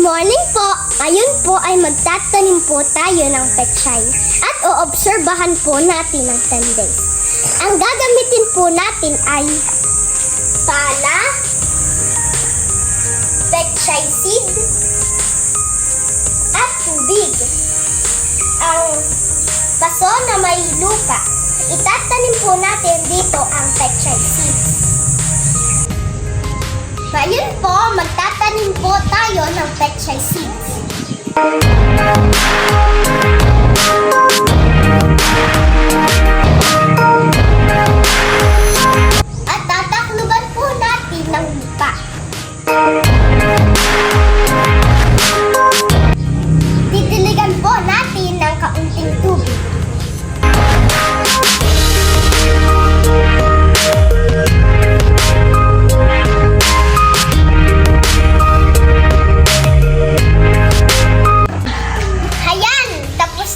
morning po! Ngayon po ay magtatanim po tayo ng pechay at oobserbahan po natin ng 10 days. Ang gagamitin po natin ay pala, pechay seed, at tubig. Ang paso na may lupa, itatanim po natin dito ang pechay seed. Ngayon po, magtatanim po tayo ng pechay seeds. At tatakluban po natin ng lupa. Didiligan po natin ng kaunting tubig.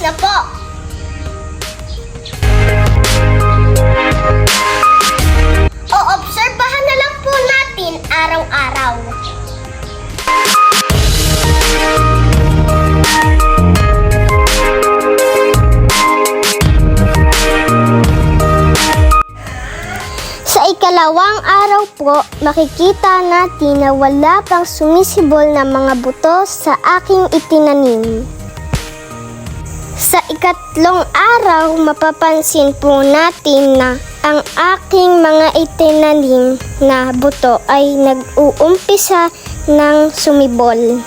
Na po. Obserbahan na lang po natin araw-araw. Sa ikalawang araw po, makikita natin na wala pang sumisibol na mga buto sa aking itinanim. Sa ikatlong araw, mapapansin po natin na ang aking mga itinanim na buto ay nag-uumpisa ng sumibol.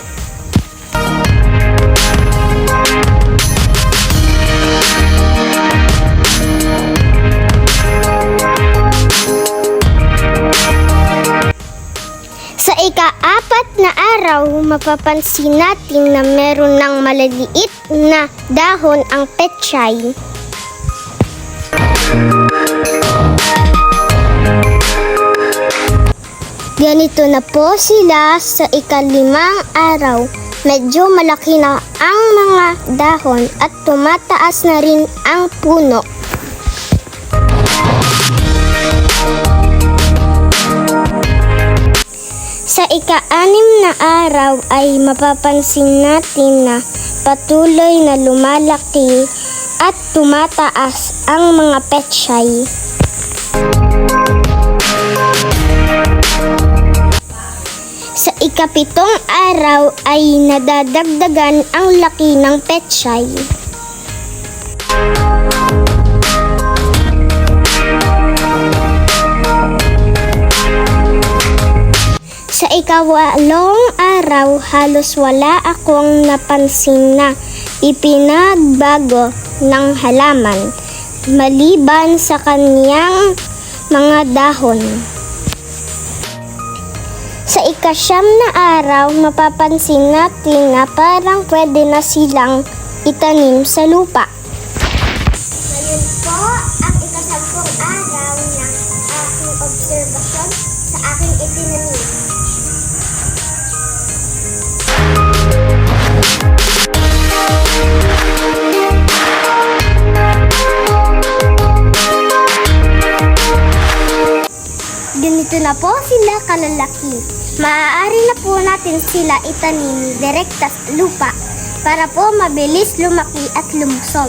Sa ika-apat na araw, mapapansin natin na meron ng maliliit na dahon ang pechay. Ganito na po sila sa ika-limang araw. Medyo malaki na ang mga dahon at tumataas na rin ang puno. Sa ika-anim na araw ay mapapansin natin na patuloy na lumalaki at tumataas ang mga pechay. Sa ikapitong araw ay nadadagdagan ang laki ng pechay. Sa ikawalong araw, halos wala akong napansin na ipinagbago ng halaman maliban sa kaniyang mga dahon. Sa ikasyam na araw, mapapansin natin na parang pwede na silang itanim sa lupa. Ngayon po, ang ikasampung araw ng aking obserbasyon sa aking itinanim. Ganito na po sila kalalaki. Maaari na po natin sila itanim direkta sa lupa para po mabilis lumaki at lumusog.